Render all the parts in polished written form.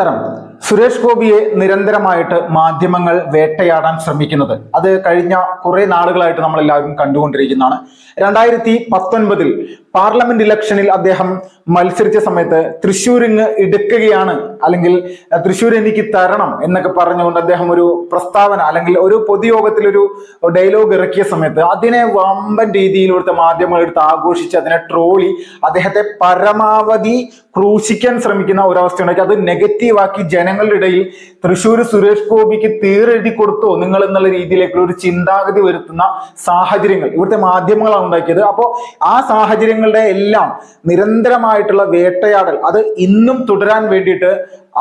തരം സുരേഷ് ഗോപിയെ നിരന്തരമായിട്ട് മാധ്യമങ്ങൾ വേട്ടയാടാൻ ശ്രമിക്കുന്നത് അത് കഴിഞ്ഞ കുറെ നാളുകളായിട്ട് നമ്മൾ എല്ലാവരും കണ്ടുകൊണ്ടിരിക്കുന്നതാണ്. 2019 പാർലമെന്റ് ഇലക്ഷനിൽ അദ്ദേഹം മത്സരിച്ച സമയത്ത് തൃശ്ശൂരിന് എടുക്കുകയാണ്, അല്ലെങ്കിൽ തൃശ്ശൂർ എനിക്ക് തരണം എന്നൊക്കെ പറഞ്ഞുകൊണ്ട് അദ്ദേഹം ഒരു പ്രസ്താവന അല്ലെങ്കിൽ ഒരു പൊതുയോഗത്തിൽ ഒരു ഡയലോഗ് ഇറക്കിയ സമയത്ത് അതിനെ വമ്പൻ രീതിയിൽ ഇവിടുത്തെ മാധ്യമങ്ങൾ എടുത്ത് ആഘോഷിച്ച് അതിനെ ട്രോളി അദ്ദേഹത്തെ പരമാവധി ക്രൂശിക്കാൻ ശ്രമിക്കുന്ന ഒരവസ്ഥ ഉണ്ടാക്കി. അത് നെഗറ്റീവാക്കി ജനങ്ങളുടെ ഇടയിൽ തൃശ്ശൂർ സുരേഷ് ഗോപിക്ക് തീരെഴുതി കൊടുത്തോ നിങ്ങൾ എന്നുള്ള രീതിയിലേക്കുള്ള ഒരു ചിന്താഗതി വരുത്തുന്ന സാഹചര്യങ്ങൾ ഇവിടുത്തെ മാധ്യമങ്ങളാണ് ഉണ്ടാക്കിയത്. അപ്പോൾ ആ സാഹചര്യങ്ങളുടെ എല്ലാം നിരന്തരമായിട്ടുള്ള വേട്ടയാടൽ അത് ഇന്നും തുടരാൻ വേണ്ടിയിട്ട്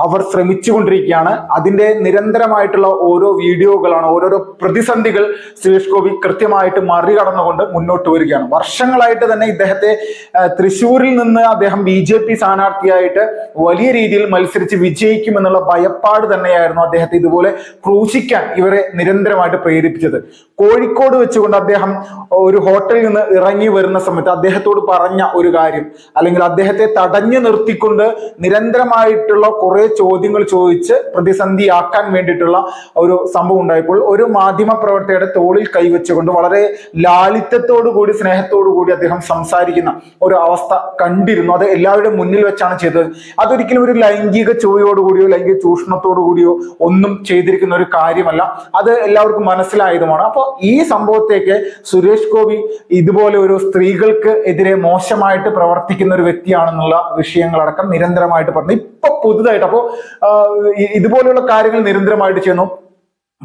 അവർ ശ്രമിച്ചുകൊണ്ടിരിക്കുകയാണ്. അതിന്റെ നിരന്തരമായിട്ടുള്ള ഓരോ വീഡിയോകളാണ്, ഓരോരോ പ്രതിസന്ധികൾ സുരേഷ് ഗോപി കൃത്യമായിട്ട് മറികടന്നുകൊണ്ട് മുന്നോട്ട് വരികയാണ്. വർഷങ്ങളായിട്ട് തന്നെ ഇദ്ദേഹത്തെ തൃശ്ശൂരിൽ നിന്ന് അദ്ദേഹം BJP സ്ഥാനാർത്ഥിയായിട്ട് വലിയ രീതിയിൽ മത്സരിച്ച് വിജയിക്കുമെന്നുള്ള ഭയപ്പാട് തന്നെയായിരുന്നു അദ്ദേഹത്തെ ഇതുപോലെ ക്രൂശിക്കാൻ ഇവരെ നിരന്തരമായിട്ട് പ്രേരിപ്പിച്ചത്. കോഴിക്കോട് വെച്ചുകൊണ്ട് അദ്ദേഹം ഒരു ഹോട്ടലിൽ നിന്ന് ഇറങ്ങി വരുന്ന സമയത്ത് അദ്ദേഹത്തോട് പറഞ്ഞ ഒരു കാര്യം, അല്ലെങ്കിൽ അദ്ദേഹത്തെ തടഞ്ഞു നിർത്തിക്കൊണ്ട് നിരന്തരമായിട്ടുള്ള കുറെ ചോദ്യങ്ങൾ ചോദിച്ച് പ്രതിസന്ധിയാക്കാൻ വേണ്ടിയിട്ടുള്ള ഒരു സംഭവം ഉണ്ടായപ്പോൾ ഒരു മാധ്യമ പ്രവർത്തകരുടെ തോളിൽ കൈവച്ചുകൊണ്ട് വളരെ ലാളിത്യത്തോടു കൂടി സ്നേഹത്തോടു കൂടി അദ്ദേഹം സംസാരിക്കുന്ന ഒരു അവസ്ഥ കണ്ടിരുന്നു. അത് എല്ലാവരുടെയും മുന്നിൽ വെച്ചാണ് ചെയ്തത്. അതൊരിക്കലും ഒരു ലൈംഗിക ചോദ്യോടുകൂടിയോ ലൈംഗിക ചൂഷണത്തോടു കൂടിയോ ഒന്നും ചെയ്തിരിക്കുന്ന ഒരു കാര്യമല്ല. അത് എല്ലാവർക്കും മനസ്സിലായതുമാണ്. അപ്പോൾ ഈ സംഭവത്തേക്ക് സുരേഷ് ഗോപി ഇതുപോലെ ഒരു സ്ത്രീകൾക്ക് എതിരെ മോശമായിട്ട് പ്രവർത്തിക്കുന്ന ഒരു വ്യക്തിയാണെന്നുള്ള വിഷയങ്ങളടക്കം നിരന്തരമായിട്ട് പറഞ്ഞു. ഇപ്പൊ പുതുതായിട്ട് അപ്പോ ഇതുപോലെയുള്ള കാര്യങ്ങൾ നിരന്തരമായിട്ട് ചെയ്യുന്നു.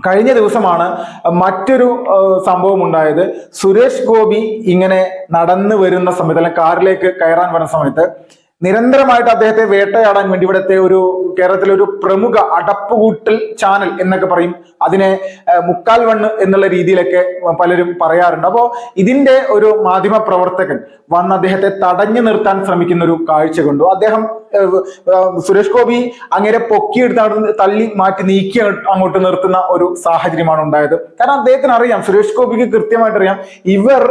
കഴിഞ്ഞ ദിവസമാണ് മറ്റൊരു സംഭവം ഉണ്ടായത്. സുരേഷ് ഗോപി ഇങ്ങനെ നടന്നു വരുന്ന സമയത്ത്, അല്ലെങ്കിൽ കാറിലേക്ക് കയറാൻ വരുന്ന സമയത്ത് നിരന്തരമായിട്ട് അദ്ദേഹത്തെ വേട്ടയാടാൻ വേണ്ടി ഇവിടുത്തെ ഒരു കേരളത്തിലെ ഒരു പ്രമുഖ അടപ്പുകൂട്ടൽ ചാനൽ എന്നൊക്കെ പറയും, അതിനെ മുക്കാൽ വണ്ണ് എന്നുള്ള രീതിയിലൊക്കെ പലരും പറയാറുണ്ട്. അപ്പോൾ ഇതിന്റെ ഒരു മാധ്യമ പ്രവർത്തകൻ വന്ന് അദ്ദേഹത്തെ തടഞ്ഞു നിർത്താൻ ശ്രമിക്കുന്ന ഒരു കാഴ്ച കണ്ടു. അദ്ദേഹം സുരേഷ് ഗോപി അങ്ങനെ പൊക്കിയെടുത്ത് തള്ളി മാറ്റി നീക്കി അങ്ങോട്ട് നിർത്തുന്ന ഒരു സാഹചര്യമാണ് ഉണ്ടായത്. കാരണം അദ്ദേഹത്തിന് അറിയാം, സുരേഷ് ഗോപിക്ക് കൃത്യമായിട്ട് അറിയാം ഇവർ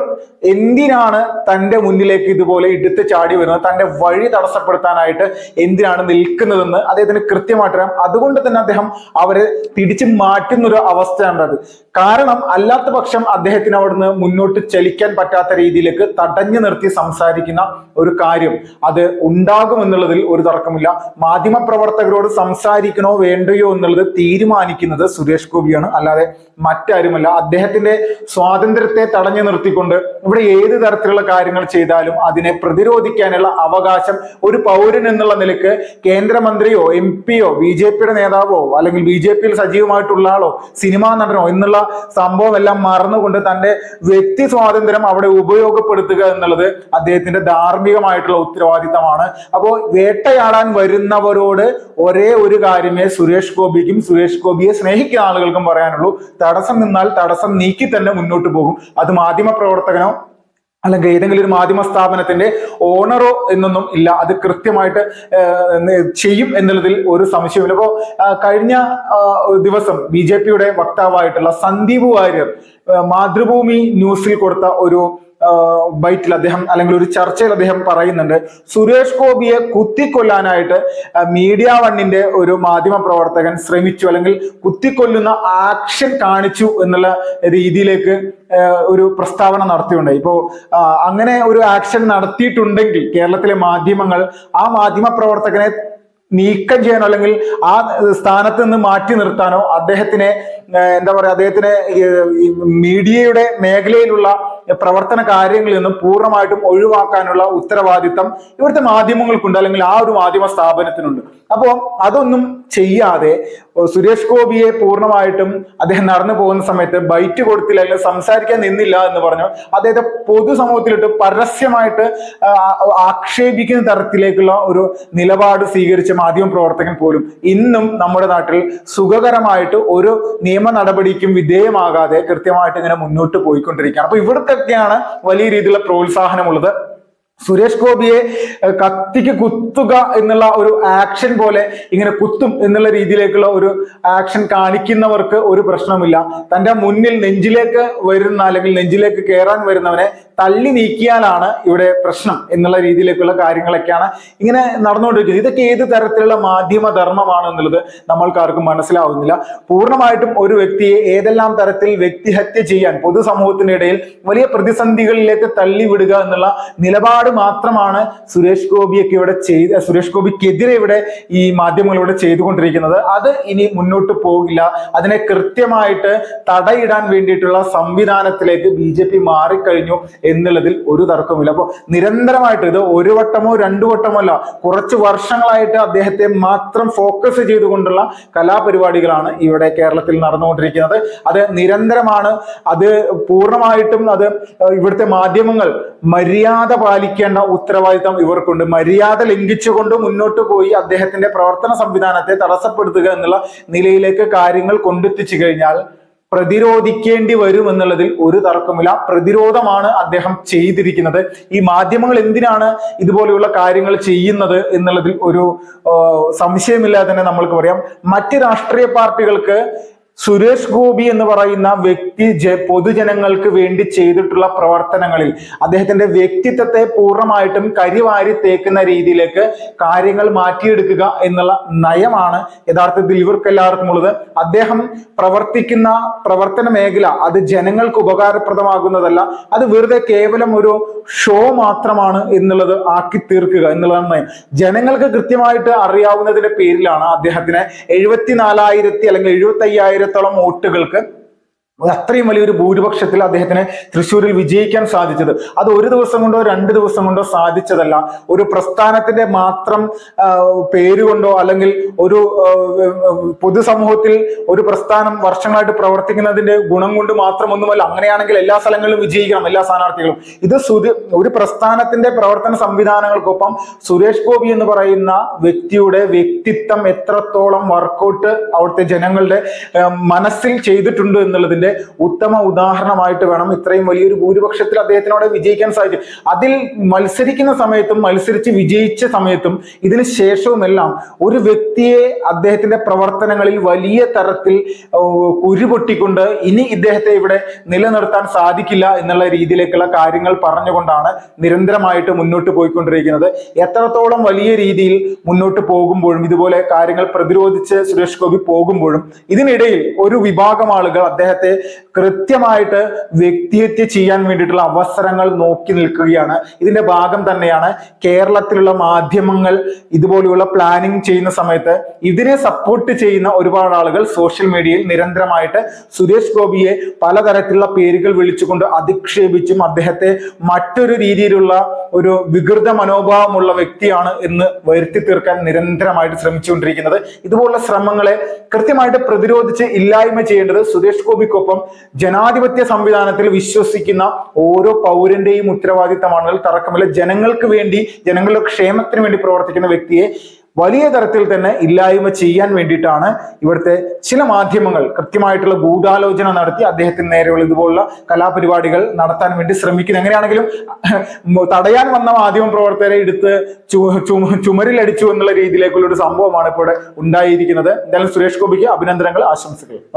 എന്തിനാണ് തന്റെ മുന്നിലേക്ക് ഇതുപോലെ എടുത്ത് ചാടി വരുന്നത്, തന്റെ വഴി തടസ്സപ്പെടുത്താനായിട്ട് എന്തിനാണ് നിൽക്കുന്നതെന്ന് അദ്ദേഹത്തിന് കൃത്യമായിട്ട് അറിയാം. അതുകൊണ്ട് തന്നെ അദ്ദേഹം അവരെ തിരിച്ചു മാറ്റുന്ന ഒരു അവസ്ഥയാണത്. കാരണം അല്ലാത്ത പക്ഷം അദ്ദേഹത്തിന് അവിടുന്ന് മുന്നോട്ട് ചലിക്കാൻ പറ്റാത്ത രീതിയിലേക്ക് തടഞ്ഞു നിർത്തി സംസാരിക്കുന്ന ഒരു കാര്യം അത് ഉണ്ടാകുമെന്നുള്ളതിൽ ഒരു തർക്കമില്ല. മാധ്യമ പ്രവർത്തകരോട് സംസാരിക്കണോ വേണ്ടയോ എന്നുള്ളത് തീരുമാനിക്കുന്നത് സുരേഷ് ഗോപിയാണ്, അല്ലാതെ മറ്റാരുമല്ല. അദ്ദേഹത്തിന്റെ സ്വാതന്ത്ര്യത്തെ തടഞ്ഞു നിർത്തിക്കൊണ്ട് ഇവിടെ ഏത് തരത്തിലുള്ള കാര്യങ്ങൾ ചെയ്താലും അതിനെ പ്രതിരോധിക്കാനുള്ള അവകാശം ഒരു പൗരൻ എന്നുള്ള നിലയ്ക്ക് കേന്ദ്രമന്ത്രിയോ MP-യോ BJP-യുടെ നേതാവോ അല്ലെങ്കിൽ BJP-യിൽ സജീവമായിട്ടുള്ള ആളോ സിനിമാ നടനോ എന്നുള്ള സംഭവം എല്ലാം മറന്നുകൊണ്ട് തന്റെ വ്യക്തി സ്വാതന്ത്ര്യം അവിടെ ഉപയോഗപ്പെടുത്തുക എന്നുള്ളത് അദ്ദേഹത്തിന്റെ ധാർമ്മികമായിട്ടുള്ള ഉത്തരവാദിത്തമാണ്. അപ്പോൾ വേട്ടയാടാൻ വരുന്നവരോട് ഒരേ ഒരു കാര്യമേ സുരേഷ് ഗോപിക്കും സുരേഷ് ഗോപിയെ സ്നേഹിക്കുന്ന ആളുകൾക്കും പറയാനുള്ളൂ: തടസ്സം നിന്നാൽ തടസ്സം നീക്കി തന്നെ മുന്നോട്ട് പോകും. അത് മാധ്യമ പ്രവർത്തകനോ അല്ലെങ്കിൽ ഏതെങ്കിലും ഒരു മാധ്യമ സ്ഥാപനത്തിന്റെ ഓണറോ എന്നൊന്നും ഇല്ല, അത് കൃത്യമായിട്ട് ചെയ്യും എന്നുള്ളതിൽ ഒരു സംശയമില്ല. അപ്പോ കഴിഞ്ഞ ദിവസം BJP-യുടെ വക്താവായിട്ടുള്ള സന്ദീപ് വാര്യർ മാതൃഭൂമി ന്യൂസിൽ കൊടുത്ത ഒരു ബൈറ്റിൽ അദ്ദേഹം, അല്ലെങ്കിൽ ഒരു ചർച്ചയിൽ അദ്ദേഹം പറയുന്നുണ്ട്, സുരേഷ് ഗോപിയെ കുത്തിക്കൊല്ലാനായിട്ട് മീഡിയ വണ്ണിന്റെ ഒരു മാധ്യമ പ്രവർത്തകൻ ശ്രമിച്ചു, അല്ലെങ്കിൽ കുത്തിക്കൊല്ലുന്ന ആക്ഷൻ കാണിച്ചു എന്നുള്ള രീതിയിലേക്ക് ഒരു പ്രസ്താവന നടത്തിയുണ്ടായി. ഇപ്പോ അങ്ങനെ ഒരു ആക്ഷൻ നടത്തിയിട്ടുണ്ടെങ്കിൽ കേരളത്തിലെ മാധ്യമങ്ങൾ ആ മാധ്യമ പ്രവർത്തകനെ നീക്കം ചെയ്യാനോ അല്ലെങ്കിൽ ആ സ്ഥാനത്ത് നിന്ന് മാറ്റി നിർത്താനോ അദ്ദേഹത്തിനെ എന്താ പറയാ അദ്ദേഹത്തിനെ മീഡിയയുടെ മേഖലയിലുള്ള പ്രവർത്തന കാര്യങ്ങളിൽ നിന്നും പൂർണ്ണമായിട്ടും ഒഴിവാക്കാനുള്ള ഉത്തരവാദിത്തം ഇവിടുത്തെ മാധ്യമങ്ങൾക്കുണ്ട്, അല്ലെങ്കിൽ ആ ഒരു മാധ്യമ സ്ഥാപനത്തിനുണ്ട്. അപ്പോൾ അതൊന്നും ചെയ്യാതെ സുരേഷ് ഗോപിയെ പൂർണ്ണമായിട്ടും അദ്ദേഹം നടന്നു പോകുന്ന സമയത്ത് ബൈറ്റ് കൊടുത്തില്ല, അല്ലെങ്കിൽ സംസാരിക്കാൻ നിന്നില്ല എന്ന് പറഞ്ഞു അദ്ദേഹത്തെ പൊതുസമൂഹത്തിലിട്ട് പരസ്യമായിട്ട് ആക്ഷേപിക്കുന്ന തരത്തിലേക്കുള്ള ഒരു നിലപാട് സ്വീകരിച്ച മാധ്യമ പ്രവർത്തകൻ പോലും ഇന്നും നമ്മുടെ നാട്ടിൽ സുഖകരമായിട്ട് ഒരു നിയമ നടപടിക്കും വിധേയമാകാതെ കൃത്യമായിട്ട് ഇങ്ങനെ മുന്നോട്ട് പോയിക്കൊണ്ടിരിക്കുകയാണ്. അപ്പൊ ഇവിടത്തൊക്കെയാണ് വലിയ രീതിയിലുള്ള പ്രോത്സാഹനമുള്ളത്. സുരേഷ് ഗോപിയെ കത്തിക്ക് കുത്തുക എന്നുള്ള ഒരു ആക്ഷൻ പോലെ ഇങ്ങനെ കുത്തും എന്നുള്ള രീതിയിലേക്കുള്ള ഒരു ആക്ഷൻ കാണിക്കുന്നവർക്ക് ഒരു പ്രശ്നമില്ല. തന്റെ മുന്നിൽ നെഞ്ചിലേക്ക് വരുന്ന അല്ലെങ്കിൽ നെഞ്ചിലേക്ക് കയറാൻ വരുന്നവനെ തള്ളി നീക്കിയാലാണ് ഇവിടെ പ്രശ്നം എന്നുള്ള രീതിയിലേക്കുള്ള കാര്യങ്ങളൊക്കെയാണ് ഇങ്ങനെ നടന്നുകൊണ്ടിരിക്കുന്നത്. ഇതൊക്കെ ഏത് തരത്തിലുള്ള മാധ്യമ ധർമ്മമാണ് എന്നുള്ളത് നമ്മൾക്കാർക്കും മനസ്സിലാവുന്നില്ല. പൂർണ്ണമായിട്ടും ഒരു വ്യക്തിയെ ഏതെല്ലാം തരത്തിൽ വ്യക്തിഹത്യ ചെയ്യാൻ പൊതുസമൂഹത്തിനിടയിൽ വലിയ പ്രതിസന്ധികളിലേക്ക് തള്ളിവിടുക എന്നുള്ള നിലപാട് മാത്രമാണ് സുരേഷ് ഗോപിക്കെതിരെ ഇവിടെ ഈ മാധ്യമങ്ങൾ ഇവിടെ ചെയ്തുകൊണ്ടിരിക്കുന്നത്. അത് ഇനി മുന്നോട്ട് പോകില്ല. അതിനെ കൃത്യമായിട്ട് തടയിടാൻ വേണ്ടിയിട്ടുള്ള സംവിധാനത്തിലേക്ക് BJP മാറിക്കഴിഞ്ഞു എന്നുള്ളതിൽ ഒരു തർക്കമില്ല. അപ്പൊ നിരന്തരമായിട്ട് ഇത് ഒരു വട്ടമോ രണ്ടു വട്ടമോ അല്ല, കുറച്ച് വർഷങ്ങളായിട്ട് അദ്ദേഹത്തെ മാത്രം ഫോക്കസ് ചെയ്തുകൊണ്ടുള്ള കലാപരിപാടികളാണ് ഇവിടെ കേരളത്തിൽ നടന്നുകൊണ്ടിരിക്കുന്നത്. അത് നിരന്തരമാണ്. അത് പൂർണ്ണമായിട്ടും അത് ഇവിടുത്തെ മാധ്യമങ്ങൾ മര്യാദ പാലിക്കേണ്ട ഉത്തരവാദിത്തം ഇവർക്കുണ്ട്. മര്യാദ ലംഘിച്ചുകൊണ്ട് മുന്നോട്ട് പോയി അദ്ദേഹത്തിന്റെ പ്രവർത്തന സംവിധാനത്തെ തടസ്സപ്പെടുത്തുക എന്നുള്ള നിലയിലേക്ക് കാര്യങ്ങൾ കൊണ്ടെത്തിച്ചു കഴിഞ്ഞാൽ പ്രതിരോധിക്കേണ്ടി വരും എന്നുള്ളതിൽ ഒരു തർക്കമില്ല. പ്രതിരോധമാണ് അദ്ദേഹം ചെയ്തിരിക്കുന്നത്. ഈ മാധ്യമങ്ങൾ എന്തിനാണ് ഇതുപോലെയുള്ള കാര്യങ്ങൾ ചെയ്യുന്നത് എന്നുള്ളതിൽ ഒരു സംശയമില്ലാതെ തന്നെ നമ്മൾക്ക് പറയാം. മറ്റ് രാഷ്ട്രീയ പാർട്ടികൾക്ക് സുരേഷ് ഗോപി എന്ന് പറയുന്ന വ്യക്തി പൊതുജനങ്ങൾക്ക് വേണ്ടി ചെയ്തിട്ടുള്ള പ്രവർത്തനങ്ങളിൽ അദ്ദേഹത്തിന്റെ വ്യക്തിത്വത്തെ പൂർണ്ണമായിട്ടും കരിവാരി തേക്കുന്ന രീതിയിലേക്ക് കാര്യങ്ങൾ മാറ്റിയെടുക്കുക എന്നുള്ള നയമാണ് യഥാർത്ഥത്തിൽ ഇവർക്കെല്ലാവർക്കും ഉള്ളത്. അദ്ദേഹം പ്രവർത്തിക്കുന്ന പ്രവർത്തന മേഖല അത് ജനങ്ങൾക്ക് ഉപകാരപ്രദമാകുന്നതല്ല, അത് വെറുതെ കേവലം ഒരു ഷോ മാത്രമാണ് എന്നുള്ളത് ആക്കി തീർക്കുക എന്നുള്ളതാണ് നയം. ജനങ്ങൾക്ക് കൃത്യമായിട്ട് അറിയാവുന്നതിന്റെ പേരിലാണ് അദ്ദേഹത്തിന് 74,000 അല്ലെങ്കിൽ 75,000 വോട്ടുകൾക്ക് അത്രയും വലിയൊരു ഭൂരിപക്ഷത്തിൽ അദ്ദേഹത്തിന് തൃശ്ശൂരിൽ വിജയിക്കാൻ സാധിച്ചത്. അത് ഒരു ദിവസം കൊണ്ടോ 2 ദിവസം കൊണ്ടോ സാധിച്ചതല്ല. ഒരു പ്രസ്ഥാനത്തിന്റെ മാത്രം പേരുകൊണ്ടോ അല്ലെങ്കിൽ ഒരു പൊതുസമൂഹത്തിൽ ഒരു പ്രസ്ഥാനം വർഷങ്ങളായിട്ട് പ്രവർത്തിക്കുന്നതിന്റെ ഗുണം കൊണ്ട് മാത്രമൊന്നുമല്ല. അങ്ങനെയാണെങ്കിൽ എല്ലാ സ്ഥലങ്ങളിലും വിജയിക്കണം എല്ലാ സ്ഥാനാർത്ഥികളും. ഇത് ഒരു പ്രസ്ഥാനത്തിന്റെ പ്രവർത്തന സംവിധാനങ്ങൾക്കൊപ്പം സുരേഷ് ഗോപി എന്ന് പറയുന്ന വ്യക്തിയുടെ വ്യക്തിത്വം എത്രത്തോളം വർക്കൗട്ട് അവിടുത്തെ ജനങ്ങളുടെ മനസ്സിൽ ചെയ്തിട്ടുണ്ട് എന്നുള്ളതിന്റെ ഉത്തമ ഉദാഹരണമായിട്ട് വേണം ഇത്രയും വലിയൊരു ഭൂരിപക്ഷത്തിൽ അദ്ദേഹത്തിനോട് വിജയിക്കാൻ സാധിച്ചു. അതിൽ മത്സരിക്കുന്ന സമയത്തും മത്സരിച്ച് വിജയിച്ച സമയത്തും ഇതിന് ശേഷവുമെല്ലാം ഒരു വ്യക്തിയെ അദ്ദേഹത്തിന്റെ പ്രവർത്തനങ്ങളിൽ വലിയ തരത്തിൽ കുരുപൊട്ടിക്കൊണ്ട് ഇനി ഇദ്ദേഹത്തെ ഇവിടെ നിലനിർത്താൻ സാധിക്കില്ല എന്നുള്ള രീതിയിലേക്കുള്ള കാര്യങ്ങൾ പറഞ്ഞുകൊണ്ടാണ് നിരന്തരമായിട്ട് മുന്നോട്ട് പോയിക്കൊണ്ടിരിക്കുന്നത്. എത്രത്തോളം വലിയ രീതിയിൽ മുന്നോട്ട് പോകുമ്പോഴും ഇതുപോലെ കാര്യങ്ങൾ പ്രതിരോധിച്ച് സുരേഷ് ഗോപി പോകുമ്പോഴും ഇതിനിടയിൽ ഒരു വിഭാഗം ആളുകൾ അദ്ദേഹത്തെ കൃത്യമായിട്ട് വ്യക്തിഹത്യ ചെയ്യാൻ വേണ്ടിയിട്ടുള്ള അവസരങ്ങൾ നോക്കി നിൽക്കുകയാണ്. ഇതിന്റെ ഭാഗം തന്നെയാണ് കേരളത്തിലുള്ള മാധ്യമങ്ങൾ ഇതുപോലെയുള്ള പ്ലാനിങ് ചെയ്യുന്ന സമയത്ത് ഇതിനെ സപ്പോർട്ട് ചെയ്യുന്ന ഒരുപാട് ആളുകൾ സോഷ്യൽ മീഡിയയിൽ നിരന്തരമായിട്ട് സുരേഷ് ഗോപിയെ പലതരത്തിലുള്ള പേരുകൾ വിളിച്ചുകൊണ്ട് അധിക്ഷേപിച്ചും അദ്ദേഹത്തെ മറ്റൊരു രീതിയിലുള്ള ഒരു വികൃത മനോഭാവമുള്ള വ്യക്തിയാണ് എന്ന് വരുത്തി തീർക്കാൻ നിരന്തരമായിട്ട് ശ്രമിച്ചുകൊണ്ടിരിക്കുന്നത്. ഇതുപോലുള്ള ശ്രമങ്ങളെ കൃത്യമായിട്ട് പ്രതിരോധിച്ച് ഇല്ലായ്മ ചെയ്യേണ്ടത് സുരേഷ് ഗോപിക്കൊപ്പം ജനാധിപത്യ സംവിധാനത്തിൽ വിശ്വസിക്കുന്ന ഓരോ പൗരന്റെയും ഉത്തരവാദിത്തമാണ്. തർക്കമില്ല. ജനങ്ങൾക്ക് വേണ്ടി ജനങ്ങളുടെ ക്ഷേമത്തിന് വേണ്ടി പ്രവർത്തിക്കുന്ന വ്യക്തിയെ വലിയ തരത്തിൽ തന്നെ ഇല്ലായ്മ ചെയ്യാൻ വേണ്ടിയിട്ടാണ് ഇവിടുത്തെ ചില മാധ്യമങ്ങൾ കൃത്യമായിട്ടുള്ള ഗൂഢാലോചന നടത്തി അദ്ദേഹത്തിന് നേരെയുള്ള ഇതുപോലുള്ള കലാപരിപാടികൾ നടത്താൻ വേണ്ടി ശ്രമിക്കുന്നത്. എങ്ങനെയാണെങ്കിലും തടയാൻ വന്ന മാധ്യമ പ്രവർത്തകരെ എടുത്ത് ചുമരിലടിച്ചു എന്നുള്ള രീതിയിലേക്കുള്ള ഒരു സംഭവമാണ് ഇപ്പോൾ ഇവിടെ ഉണ്ടായിരിക്കുന്നത്. എന്തായാലും സുരേഷ് ഗോപിക്ക് അഭിനന്ദനങ്ങൾ, ആശംസകൾ.